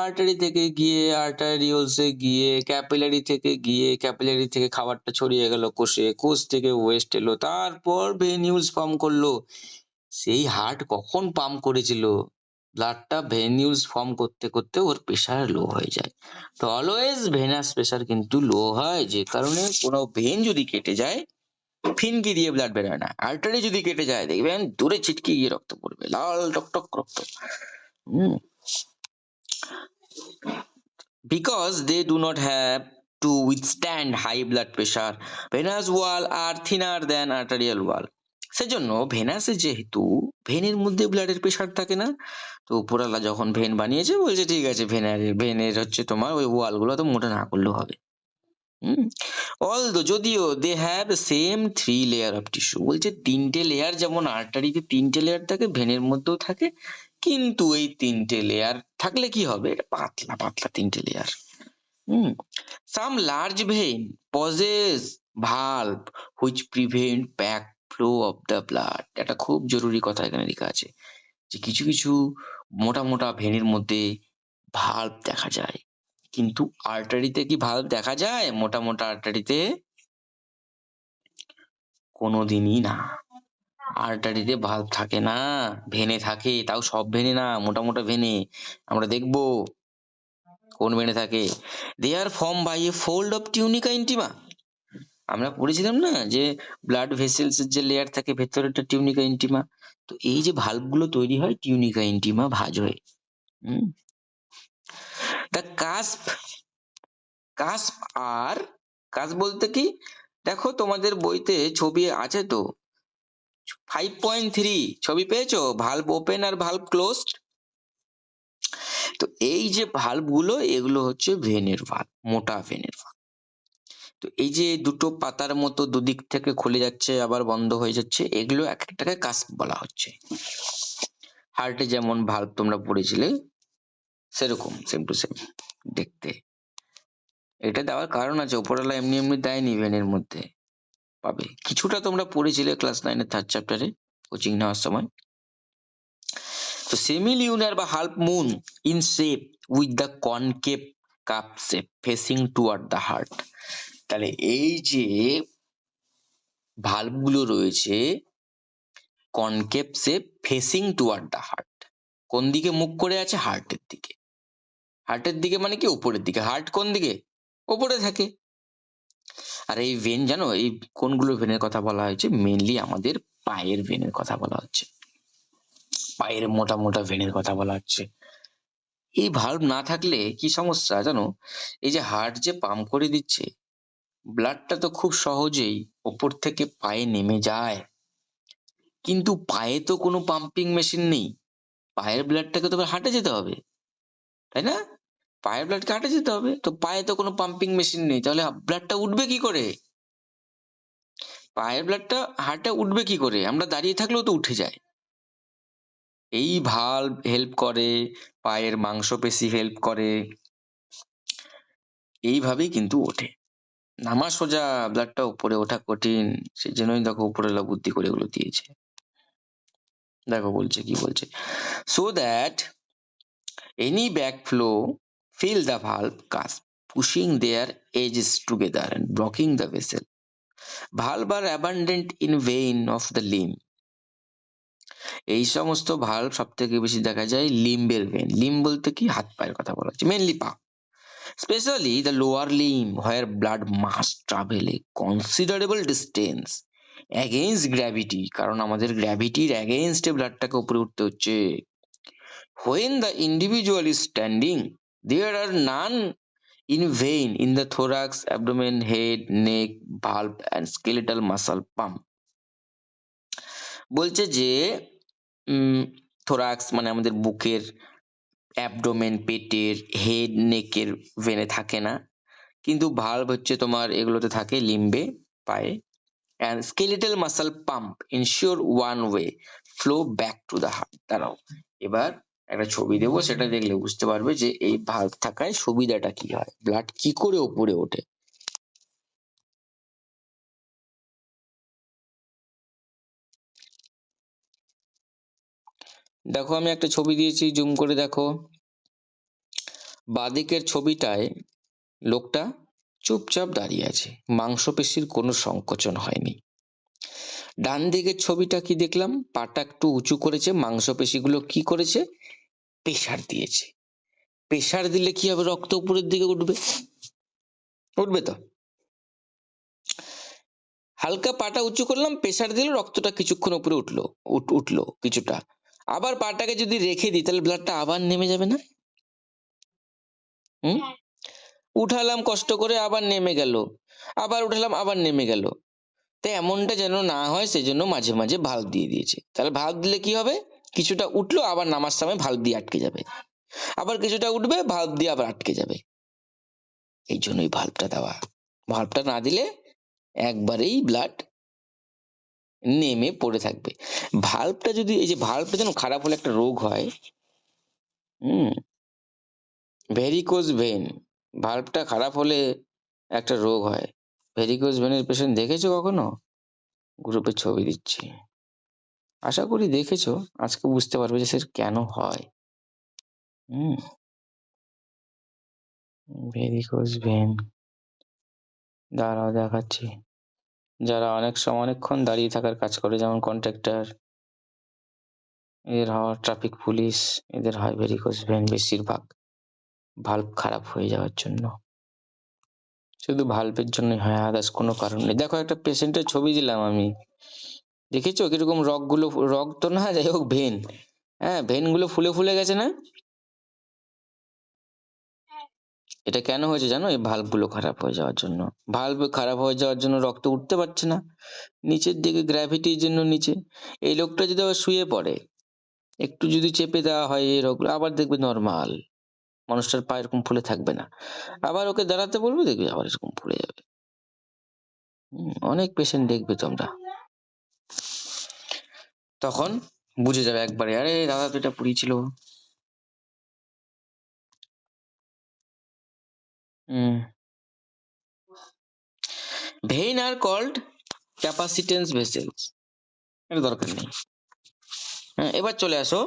আর্টারি থেকে গিয়ে আর্টারিওলসে গিয়ে ক্যাপিলারি থেকে গিয়ে ক্যাপিলারি থেকে খাবারটা ছড়িয়ে গেল কোষে, কোষ থেকে ওয়েস্ট এলো, তারপর ভেনিউলস ফর্ম করলো। সেই হার্ট কখন পাম্প করেছিল, ব্লাডটা ভেনিউলস ফর্ম করতে করতে ওর প্রেশার লো হয়ে যায়। তো অলওয়েজ ভেনাস প্রেশার কিন্তু লো হয়, যে কারণে কোনো ভেন যদি কেটে যায় ফিনকি দিয়ে ব্লাড বেরোয় না। আর্টারি যদি কেটে যায় দেখবেন দূরে ছিটকে গিয়ে রক্ত পড়বে, লাল টকটক রক্ত। Because they do not have to withstand high blood pressure, venous wall are thinner than arterial wall. সেজন্য ভেনাসে যেহেতু ভেনের মধ্যে ব্লাডের প্রেশার থাকে না, তো উপরওয়ালা যখন ভেন বানিয়েছে বলছে ঠিক আছে, ভেনের হচ্ছে তোমার ওই ওয়াল গুলো তো মোটা না করলেও হবে। অলদো যদিও they have same 3 layer of tissue, বলছে 3টে লেয়ার, যেমন আর্টারিতে 3টে লেয়ার থাকে, ভেনের মধ্যেও থাকে, কিন্তু এই 3টে লেয়ার থাকলে কি হবে, এটা পাতলা পাতলা 3টে layer. Some large vein possess valve which prevent back flow of the blood. একটা খুব জরুরি কথা এখানে লেখা আছে, যে কিছু কিছু মোটা মোটা ভেনের মধ্যে ভাল্ভ দেখা যায়, কিন্তু আর্টারিতে কি ভাল্ব দেখা যায়? মোটা মোটা আর্টারিতে কোনোদিনই না, আর্টারিতে ভাল্ব থাকে না, ভেনে থাকে, তাও সব ভেনে না, মোটা মোটা ভেনে। আমরা দেখবো কোন ভেনে থাকে। They are form by a fold of tunica intima. আমরা পড়েছিলাম না যে ব্লাড ভেসেলস এর যে লেয়ার থাকে ভেতরেটা টিউনিকা ইন্টিমা, তো এই যে ভাল্ব গুলো তৈরি হয় টিউনিকা ইন্টিমা ভাঁজ হয়ে। The cusp, cusp R, cusp বলতে কি, দেখো তোমাদের বইতে ছবি আছে তো, 5.3 ছবি পেয়েছো, ভালভ ওপেন আর ভালভ ক্লোজড। তো এই যে ভালভ গুলো, এগুলো হচ্ছে ভেনের ভালভ, মোটা ভেনের ভালভ। তো এই যে দুটো পাতার মতো দুদিক থেকে খুলে যাচ্ছে আবার বন্ধ হয়ে যাচ্ছে, এগুলো এক একটাকে কাস্প বলা হচ্ছে। হার্টে যেমন ভালভ তোমরা পড়েছিলে সেরকম সেম টু সেম দেখতে। এটা দেওয়ার কারণ আছে, উপরওয়ালা এমনি এমনি দেয়নি, ভেনের মধ্যে পাবে। কিছুটা তোমরা পড়েছিলে ক্লাস 9 এর 3rd চ্যাপ্টারে কোচিং নেওয়ার সময়। তো সেমি লিউনার বা half moon in shape with the concave cup shape facing toward the heart. তাহলে এই যে ভালভ গুলো রয়েছে concave shape facing toward the heart, কোন দিকে মুখ করে আছে? হার্টের দিকে। হার্টের দিকে মানে কি উপরের দিকে, হার্ট কোন দিকে, উপরে থাকে। আর এই ভেন জানো এই কোনগুলো ভেনের কথা বলা হয়েছে, মেনলি আমাদের পায়ের ভেনের কথা বলা হচ্ছে, পায়ের মোটা মোটা ভেনের কথা বলা হচ্ছে। এই ভাল্ব না থাকলে কি সমস্যা জানো, এই যে হার্ট যে পাম্প করে দিচ্ছে ব্লাডটা তো খুব সহজেই ওপর থেকে পায়ে নেমে যায়, কিন্তু পায়ে তো কোনো পাম্পিং মেশিন নেই, পায়ের ব্লাডটাকে তো হাঁটে যেতে হবে, তাই না? পায়ের ব্লাডকে হাঁটে যেতে হবে, তো পায়ে তো কোনো পাম্পিং মেশিন নেই, তাহলে ব্লাডটা উঠবে কি করে? পায়ের ব্লাডটা হার্টে উঠবে কি করে? আমরা দাঁড়িয়ে থাকলেও তো উঠে যায়। এই ভাল্ব হেল্প করে, পায়ের মাংসপেশি হেল্প করে, এইভাবেই কিন্তু ওঠে। নামা সোজা, ব্লাডটা উপরে ওঠা কঠিন, সেই জন্যই দেখো উপরওয়ালা বুদ্ধি করে এগুলো দিয়েছে। দেখো বলছে কি বলছে, so that any backflow fill the valve cusp, pushing their edges together and blocking the vessel. Valve are abundant in vein of the limb. এই সমস্ত ভাল্ব সব থেকে বেশি দেখা যায় লিম্বের ভেন। লিম্ব বলতে কি, হাত পায়ের কথা বলা হচ্ছে, মেনলি পা, specially the lower limb where blood must travel A considerable distance against gravity, কারণ আমাদের গ্র্যাভিটির অ্যাগেইনস্টে ব্লাডটাকে উপরে উঠতে হচ্ছে। When the individual is standing, there are none in vein in the thorax, abdomen, head, neck, valve and skeletal muscle pump. বলছে যে thorax মানে আমাদের বুকের, অ্যাবডোমেন পেটের, হেড নেকের ভেনে থাকে না, কিন্তু ভাল্ব হচ্ছে তোমার এগুলোতে থাকে, লিম্বে, পায়ে। and skeletal muscle pump ensure one way flow back to the heart. দাঁড়াও এবার একটা ছবি দেবো, সেটা দেখলে বুঝতে পারবে যে এই ভাল্ব থাকায় সুবিধাটা কি হয়, ব্লাড কি করে উপরে ওঠে। দেখো আমি একটা ছবি দিয়েছি, জুম করে দেখো। বাঁদিকের ছবিটায় লোকটা চুপচাপ দাঁড়িয়ে আছে, মাংসপেশির কোনো সংকোচন হয়নি। ডান দিকের ছবিটা কি দেখলাম, পাটা একটু উঁচু করেছে, মাংসপেশিগুলো কি করেছে, প্রেসার দিয়েছে। প্রেসার দিলে কি হবে, রক্ত উপরের দিকে উঠবে, উঠবে তো। হালকা পাটা উঁচু করলাম, প্রেসার দিলে রক্তটা কিছুক্ষণ উপরে উঠলো কিছুটা। আবার পাটাকে যদি রেখে দিই তাহলে ব্লাডটা আবার নেমে যাবে না? উঠালাম কষ্ট করে, আবার নেমে গেল, আবার উঠালাম, আবার নেমে গেল। তাই এমনটা যেন না হয় সেজন্য মাঝে মাঝে ভাল্ব দিয়ে দিয়েছে। তাহলে ভাল্ব দিলে কি হবে, কিছুটা উঠলো, আবার নামার সময় ভাল্ব দিয়ে আটকে যাবে, আবার কিছুটা উঠবে, ভাল্ব দিয়ে আবার আটকে যাবে। এই জন্যই ভাল্বটা দেওয়া। ভাল্বটা না দিলে একবারেই ব্লাড নেমে পড়ে থাকবে। ভাল্বটা যদি, এই যে ভাল্বটা যেন খারাপ হলে একটা রোগ হয়, ভেরিকোজ ভেন, ভাল্বটা খারাপ হলে একটা রোগ হয়। ভেরিকোজ ভেনের পেশেন্ট দেখেছো কখনো? গ্রুপে ছবি দিচ্ছি, আশা করি দেখেছো। আজকে বুঝতে পারবে যে সে কেন হয়। ভেরিকোজ ভেন, দাঁড়াও দেখাচ্ছি। যারা অনেক সময় অনেকক্ষণ দাঁড়িয়ে থাকার কাজ করে, যেমন কন্ট্রাক্টর, এদের হয় ট্রাফিক পুলিশ, এদের হয় ভেরিকোজ ভেন বেশিরভাগ, ভাল্ব খারাপ হয়ে যাওয়ার জন্য। শুধু ভাল্বের জন্যই হয়, আদার্স কোনো কারণ নেই। দেখো একটা পেশেন্টের ছবি দিলাম আমি, দেখেছো কিরকম রগগুলো, রগ তো না, যাই হোক ভেন, হ্যাঁ ভেনগুলো ফুলে ফুলে গেছে না? এটা কেন হয়েছে জানো, এই ভাল্বগুলো খারাপ হয়ে যাওয়ার জন্য। ভাল্ব খারাপ হয়ে যাওয়ার জন্য রক্ত উঠতে পারছে না নিচের দিকে, গ্র্যাভিটির জন্য নিচে। এই লোকটা যদি আবার শুয়ে পড়ে, একটু যদি চেপে দেওয়া হয় এই রোগগুলো, আবার দেখবে নর্মাল, মানুষটার পা এরকম ফুলে থাকবে না। আবার ওকে দাঁড়াতে বলবে, দেখবে আবার এরকম ফুলে যাবে। অনেক পেশেন্ট দেখবে তোমরা, তখন বুঝে যাবে একবারে, আরে দাদা তো এটা পুড়িয়েছিল। Vein are called capacitance vessels, এটা দরকার নেই। হ্যাঁ এবার চলে আসো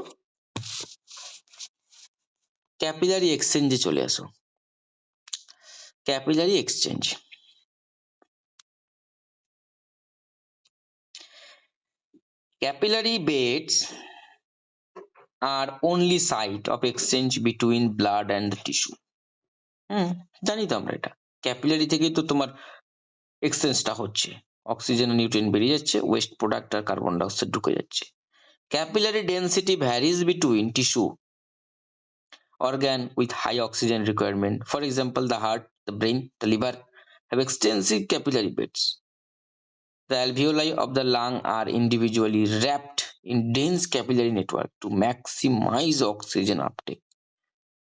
ক্যাপিলারি এক্সচেঞ্জে চলে আসো। Capillary exchange, capillary beds are only site of exchange between blood and the tissue. জানি তো আমরা এটা, ক্যাপিলারি থেকেই তো তোমার এক্সচেঞ্জটা হচ্ছে, অক্সিজেন আর নিউট্রিয়েন্ট বেরিয়ে যাচ্ছে, ওয়েস্ট প্রোডাক্ট আর কার্বন ডাইঅক্সাইড ঢুকে যাচ্ছে। Capillary density varies between tissue organ with high oxygen requirement. For example, the heart, the brain, the liver have extensive capillary beds. The alveoli of the lung are individually wrapped in dense capillary network to maximize oxygen uptake.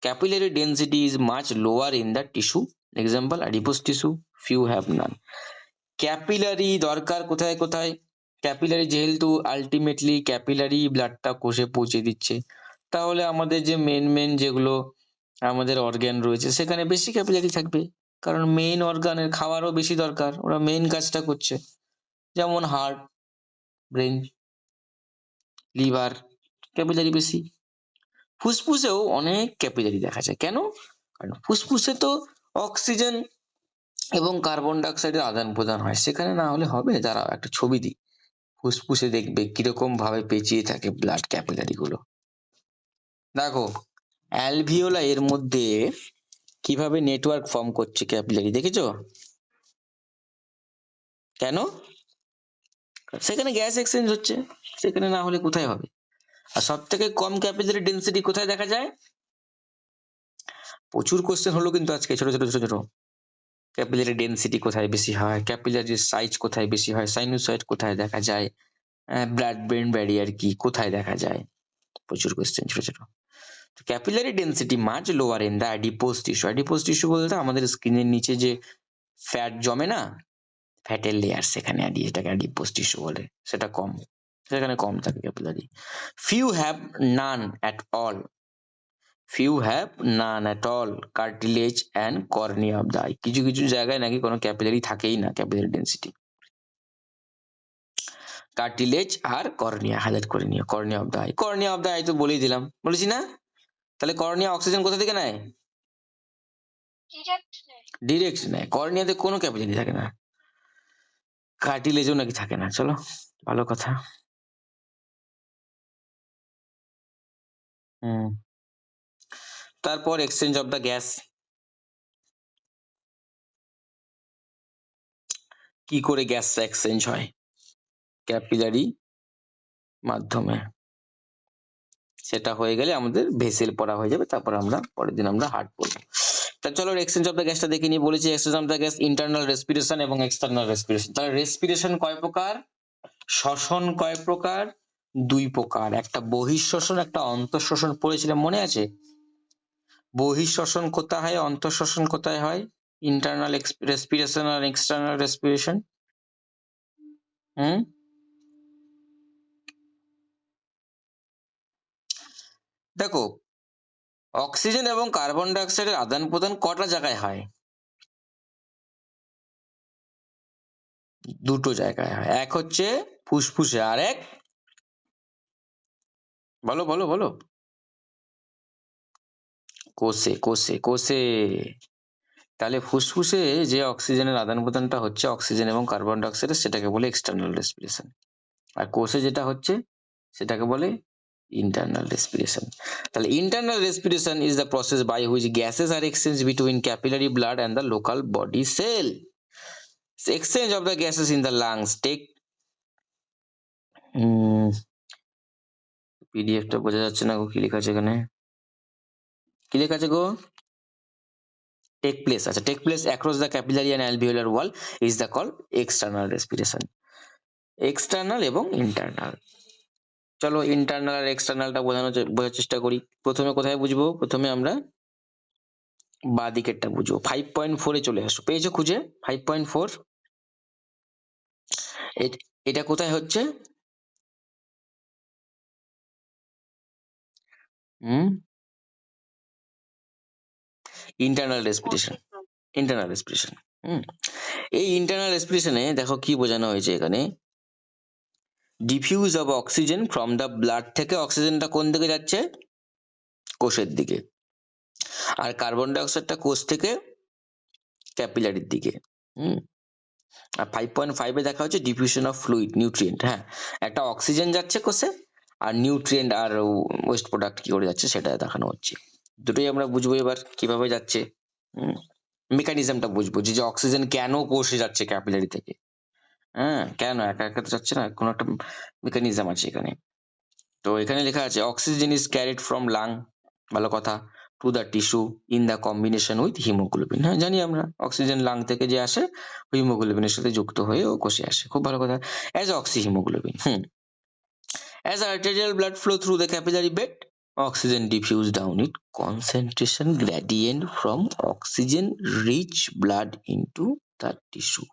Capillary density is much lower in the tissue. Example, adipose tissue, few have none. Capillary দরকার কোথায় কোথায়? Capillary যেহেতু ultimately capillary ব্লাডটা কোষে পৌঁছে দিচ্ছে, তাহলে আমাদের যে মেন যেগুলো আমাদের অর্গান রয়েছে সেখানে বেশি ক্যাপিলারি থাকবে, কারণ মেইন অর্গানের খাওয়ারও বেশি দরকার, ওরা মেইন কাজটা করছে। যেমন হার্ট, ব্রেন, লিভার, ক্যাপিলারি বেশি। ফুসফুসেও অনেক ক্যাপিলারি দেখা যায়। কেন? কারণ ফুসফুসে তো অক্সিজেন এবং কার্বন ডাইঅক্সাইডের আদান প্রদান হয়, সেখানে না হলে হবে? দাঁড়াও একটা ছবি দিই, ফুসফুসে দেখবে কিরকম ভাবে পেঁচিয়ে থাকে ব্লাড ক্যাপিলারি গুলো। দেখো অ্যালভিওলা এর মধ্যে কিভাবে নেটওয়ার্ক ফর্ম করছে ক্যাপিলারি, দেখেছো? কেন? সেখানে গ্যাস এক্সচেঞ্জ হচ্ছে, সেখানে না হলে কোথায় হবে? আর সব থেকে কম ক্যাপিলারি ডেন্সিটি কোথায় দেখা যায়? প্রচুর কোশ্চেন হলো কিন্তু আজকে, ছোট ছোট। ক্যাপিলারি ডেন্সিটি কোথায় বেশি হয়, ক্যাপিলারি সাইজ কোথায় বেশি হয়, সাইনোসয়েড কোথায় দেখা যায়, ব্লাড ব্রেন ব্যারিয়ার কি কোথায় দেখা যায়, প্রচুর কোশ্চেন ছোট ছোট। Capillary density much lower in the adipose tissue. Adipose tissue বলতে আমাদের স্কিনের নিচে যে ফ্যাট জমে না, ফ্যাটের লেয়ার, সেখানে যেটাকে অ্যাডিপোজ টিস্যু বলে, সেটা কম, সেখানে কম থাকে capillary. Few have naan at all, few have naan at all cartilage and cornea of the I. কিছু কিছু জায়গায় নাকি কোনো ক্যাপিলারি থাকেই না, ক্যাপিলারি ডেন্সিটি। কার্টিলেজ আর কর্নিয়া, হাইলাইট করে নিও, cornea of the I. Cornea of the I তো বলেই দিলাম, বলেছি না? তাহলে কর্নিয়া অক্সিজেন কোথা থেকে নেয়? ডিরেক্ট নেয়। কর্নিয়াতে কোনো ক্যাপিলারি থাকে না, কার্টিলেজও নাকি থাকে না। চলো, ভালো কথা। তারপর এক্সচেঞ্জ অফ দ্য গ্যাস, কি করে গ্যাসটা এক্সচেঞ্জ হয়? ক্যাপিলারি মাধ্যমে। সেটা হয়ে গেলে আমাদের ভেসেল পড়া হয়ে যাবে, তারপর আমরা পরের দিন আমরা হার্ট পড়বো। তা চলো এক্সচেঞ্জ অফ দ্য গ্যাসটা দেখে নিয়ে বলেছি, exchange of the gas internal respiration এবং এক্সটার্নাল রেসপিরেশন। তাহলে রেসপিরেশন কয় প্রকার, শ্বসন কয় প্রকার? দুই প্রকার, একটা বহিঃশ্বসন, একটা অন্তঃশ্বসন। পড়েছিলাম, মনে আছে? বহিঃশ্বসন কোথায় হয়, অন্তঃশ্বসন কোথায় হয়? ইন্টারনাল রেসপিরেশন আর এক্সটার্নাল রেসপিরেশন। দেখো অক্সিজেন এবং কার্বন ডাইঅক্সাইডের আদান প্রদান কটা জায়গায় হয়? দুটো জায়গায় হয়। এক হচ্ছে ফুসফুসে, আর এক বলো বলো বলো কোষে। কোষে কোষে। তাহলে ফুসফুসে যে অক্সিজেনের আদান প্রদানটা হচ্ছে অক্সিজেন এবং কার্বন ডাইঅক্সাইডের, সেটাকে বলে এক্সটার্নাল রেসপিরেশন। আর কোষে যেটা হচ্ছে সেটাকে বলে ইন্টারনাল রেসপিরেশন। তাহলে internal respiration is the process by which gases are exchange between capillary blood and the local body cell. Exchange of the gases in the lungs take, পিডিএফটা বোঝা যাচ্ছে না গো, কি লেখা আছে এখানে, কি লেখা আছে গো? Take place. আচ্ছা, take place across the capillary and alveolar wall is the call external respiration. External এবং ইন্টারনাল। চলো ইন্টারনাল আর এক্সটার্নালটা বোঝার চেষ্টা করি। প্রথমে কোথায় বুঝবো? প্রথমে আমরা বাঁ দিকেরটা বুঝবো। 5.4 এ চলে আসো, পেয়েছো খুঁজে? 5.4 এটা কোথায় হচ্ছে? Internal respiration. Internal respiration. এই ইন্টারনাল রেসপিরেশনে দেখো কি বোঝানো হয়েছে এখানে, diffuse of oxygen from the blood, থেকে অক্সিজেনটা কোন দিকে যাচ্ছে? কোষের দিকে। আর কার্বন ডাইঅক্সাইডটা কোষ থেকে ক্যাপিলারির দিকে। আর 5.5 এ দেখা হচ্ছে ডিফিউশন অফ ফ্লুইড নিউট্রিয়েন্ট। হ্যাঁ, একটা অক্সিজেন যাচ্ছে কোষে, আর নিউট্রিয়েন্ট আর ওয়েস্ট প্রোডাক্ট কি করে যাচ্ছে সেটা দেখানো হচ্ছে। দুটোই আমরা বুঝবো এবার কিভাবে যাচ্ছে, মেকানিজমটা বুঝবো যে অক্সিজেন কেন কোষে যাচ্ছে ক্যাপিলারি থেকে। হ্যাঁ, কেন একা একা তো যাচ্ছে না, কোনো একটা মেকানিজম আছে এখানে। তো এখানে লেখা আছে oxygen is carried from lung, ভালো কথা, to the tissue in the combination with haemoglobin. হ্যাঁ, জানি আমরা অক্সিজেন লাং থেকে যে আসে হিমোগ্লোবিনের সাথে যুক্ত হয়ে ও কোষে আসে, খুব ভালো কথা। As oxy haemoglobin, as arterial blood flow through the capillary bed, oxygen diffuse down it, concentration gradient from oxygen rich blood into the tissue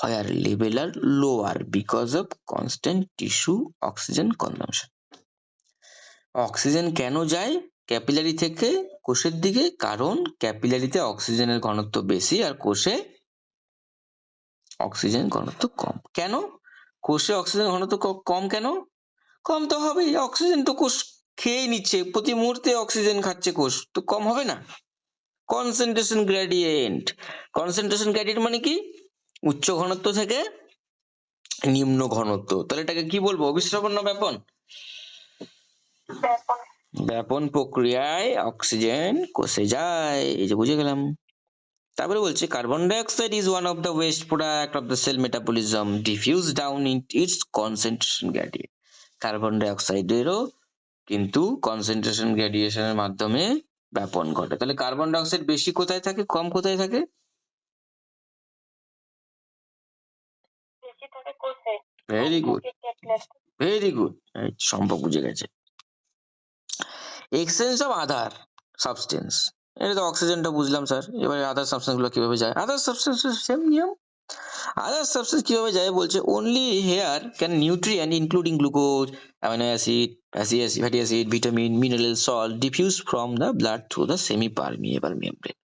where level are lower because of constant tissue oxygen consumption. Oxygen কেন যায় capillary থেকে কোষের দিকে? কারণ ক্যাপিলারিতে অক্সিজেনের ঘনত্ব বেশি আর কোষে অক্সিজেন ঘনত্ব কম। কেন কোষে অক্সিজেন ঘনত্ব কম? কেন কম তো হবেই, অক্সিজেন তো কোষ খেয়েই নিচ্ছে, প্রতি মুহূর্তে অক্সিজেন খাচ্ছে কোষ, তো কম হবে না। কনসেন্ট্রেশন গ্রেডিয়েন্ট, কনসেন্ট্রেশন গ্রেডিয়েন্ট মানে কি? উচ্চ ঘনত্ব থেকে নিম্ন ঘনত্ব। তাহলে এটাকে কি বলবো? অভিস্রবণ না ব্যাপন? ব্যাপন প্রক্রিয়ায় অক্সিজেন কোষে যায়, এই যে বুঝে গেলাম। তারপরে বলছে carbon dioxide is one of the waste product of the cell metabolism diffuse down in its concentration gradient. Carbon ডাইঅক্সাইডেরও কিন্তু কনসেন্ট্রেশন গ্রেডিয়েশনের মাধ্যমে ব্যাপন ঘটে। তাহলে কার্বন ডাইঅক্সাইড বেশি কোথায় থাকে, কম কোথায় থাকে? ভেরি গুড, ভেরি গুড, সম্ভব বুঝে গেছে। এক্সচেঞ্জ অফ আদার সাবস্টেন্স, এটা তো অক্সিজেনটা বুঝলাম স্যার, এবারে আদার সাবস্টেন্স গুলো কিভাবে যায়? আদার সাবস্টেন্স সেম নিয়ম। আদার সাবস্টেন্স কিভাবে যায় বলছে, only here can nutrient including glucose, amino acid, fatty acid, vitamin, mineral, salt diffuse from the blood through the semi permeable membrane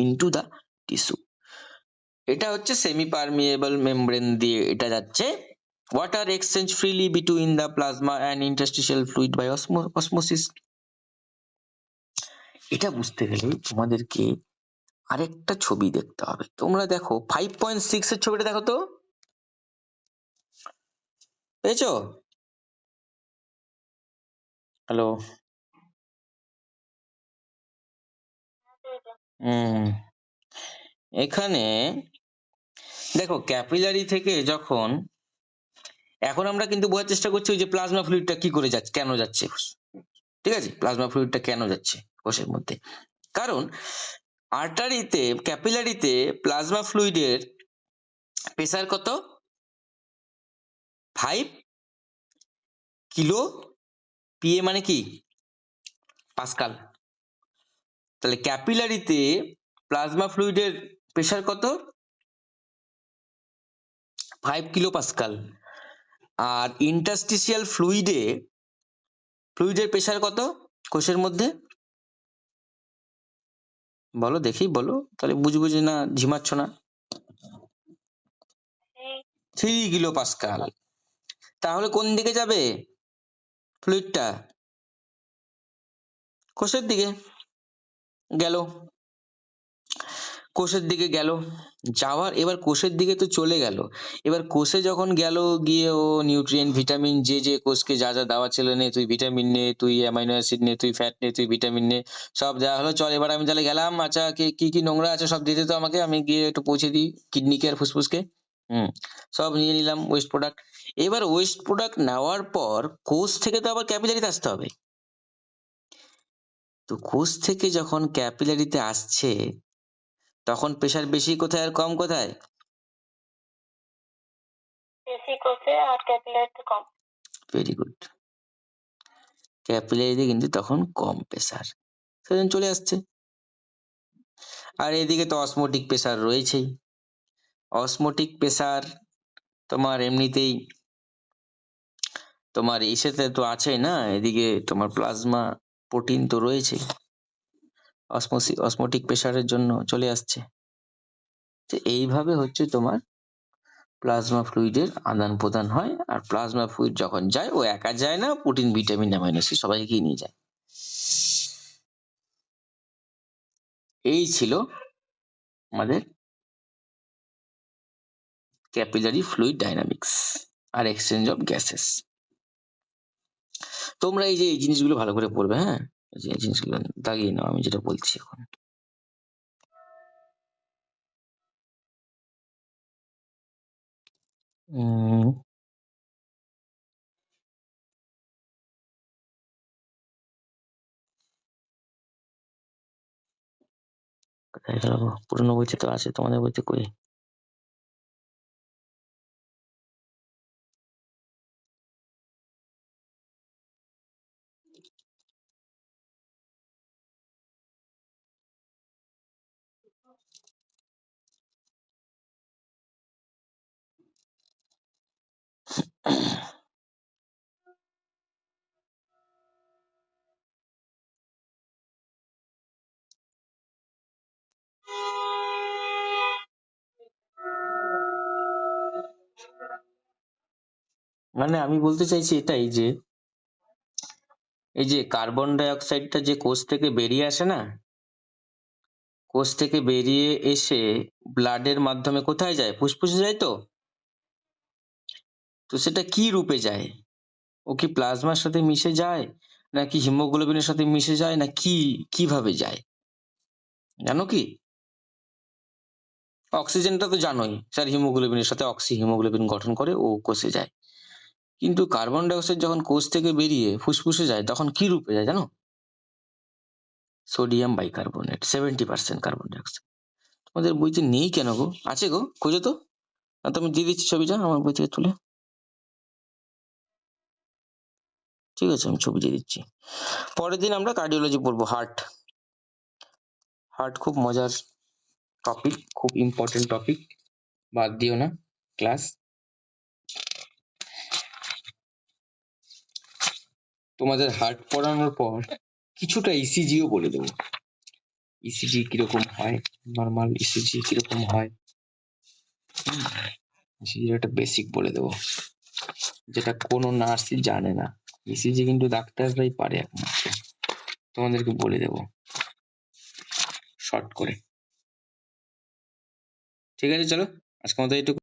into the tissue. এটা হচ্ছে সেমি পারমিয়েবল মেমব্রেন দিয়ে এটা যাচ্ছে। Water exchange freely between the plasma and interstitial fluid by osmosis. এটা বুঝতে গেলে তোমাদেরকে আরেকটা ছবি দেখতে হবে। তোমরা দেখো 5.6 এর ছবিটা দেখো তো, পেয়েছো? হ্যালো, এখানে দেখো ক্যাপিলারি থেকে যখন, এখন আমরা কিন্তু বোঝার চেষ্টা করছি ওই যে প্লাজমা ফ্লুইডটা কি করে যাচ্ছে, কেন যাচ্ছে, ঠিক আছে? প্লাজমা ফ্লুইডটা কেন যাচ্ছে কোষের মধ্যে? কারণ আর্টারিতে, ক্যাপিলারিতে প্লাজমা ফ্লুইডের প্রেসার কত? 5 কিলো পিএ মানে কি? পাস্কাল। তাহলে ক্যাপিলারিতে প্লাজমা ফ্লুইডের প্রেসার কত? 5 কিলো পাস্কাল। আর ইন্টারস্টিশিয়াল ফ্লুইডের প্রেসার কত কোষের মধ্যে? বলো দেখি, বলো, তাহলে বুঝবো যে না ঝিমাচ্ছ না। 3 কিলো পাস্কাল। তাহলে কোন দিকে যাবে ফ্লুইডটা? কোষের দিকে গেল, কোষের দিকে গেল, যাওয়ার এবার কোষের দিকে তো চলে গেল। এবার কোষে যখন গেল, গিয়ে ও নিউট্রিয়েন্ট, ভিটামিন, যে কোষকে যা যা দেওয়া ছিল, নে তুই ভিটামিন নে, তুই অ্যামাইনো অ্যাসিড নে, তুই ফ্যাট নে, তুই ভিটামিন নে, সব দেওয়া হলো। চল এবার আমি তাহলে গেলাম, আচ্ছা কি কি নোংরা আছে সব দিতে তো আমাকে, আমি গিয়ে একটু পৌঁছে দিই কিডনিকে আর ফুসফুসকে। সব নিয়ে নিলাম ওয়েস্ট প্রোডাক্ট। এবার ওয়েস্ট প্রোডাক্ট নেওয়ার পর কোষ থেকে তো আবার ক্যাপিলারিতে আসতে হবে। তো কোষ থেকে যখন ক্যাপিলারিতে আসছে তখন প্রেসার বেশি কোথায় আর কম কোথায়? বেশি কোষে আর ক্যাপিলারিতে কম। Very good. ক্যাপিলারিতে কিন্তু তখন কম প্রেসার, সেজন্য চলে আসছে। আর এদিকে তো অসমোটিক প্রেসার রয়েছেই। অসমোটিক প্রেসার তোমার এমনিতেই তোমার ইসেতে তো আছেই না, এদিকে তোমার প্লাজমা প্রোটিন তো রয়েছে, অসমোটিক প্রেসারের জন্য চলে আসছে। তো এইভাবে হচ্ছে তোমার প্লাজমা ফ্লুইডের আদান প্রদান হয়। আর প্লাজমা ফ্লুইড যখন যায়, ও একা যায় না, প্রোটিন, ভিটামিন, অ্যামাইনো অ্যাসিড সবাইকেই নিয়ে যায়। এই ছিল আমাদের ক্যাপিলারি ফ্লুইড ডাইনামিক্স আর এক্সচেঞ্জ অফ গ্যাসেস। তোমরা এই যে এই জিনিসগুলো ভালো করে পড়বে, হ্যাঁ, এই যে এই জিনিসগুলো দাগিয়ে নাও আমি যেটা বলছি এখন। কোথায় গেল গো? পুরোনো বইতে তো আছে, তোমাদের বইতে কই? মানে আমি বলতে চাইছি এটাই যে এই যে কার্বন ডাই অক্সাইডটা যে কোষ থেকে বেরিয়ে আসে না, কোষ থেকে বেরিয়ে এসে ব্লাডের মাধ্যমে কোথায় যায়? ফুসফুসে যায় তো। তো সেটা কি রূপে যায়? ও কি প্লাজমার সাথে মিশে যায়, নাকি হিমোগ্লোবিনের সাথে মিশে যায়, না কি কিভাবে যায় জানো কি? অক্সিজেনটা তো জানোই স্যার, হিমোগ্লোবিনের সাথে হিমোগ্লোবিন গঠন করে ও কোষে যায়। কিন্তু কার্বন ডাই অক্সাইড যখন কোষ থেকে বেরিয়ে ফুসফুসে যায় তখন কি রূপে যায় জানো? Sodium bicarbonate, 70% carbon die oxide. তোমাদের বইতে নেই কেন গো? আছে গো, খোঁজো তো। না তো আমি দিয়ে দিচ্ছি ছবিটা আমার বই থেকে তুলে। ঠিক আছে, আমি ছবি দিয়ে দিচ্ছি। পরের দিন আমরা কার্ডিওলজি পড়বো, হার্ট। হার্ট খুব মজার টপিক, খুব ইম্পর্টেন্ট টপিক, বাদ দিও না ক্লাস। তোমাদের হার্ট পড়ানোর পর কিছুটা ইসিজিও বলে দেবো। ইসিজি কিরকম হয়, নর্মাল ইসিজি কিরকম হয়, ইসিজির একটা বেসিক বলে দেবো, যেটা কোনো নার্সই জানে না। ইসিজি কিন্তু ডাক্তাররাই পারে একমাত্র। তোমাদেরকে বলে দেবো শর্ট করে। ঠিক আছে, চলো আজকের মতো এইটুকু।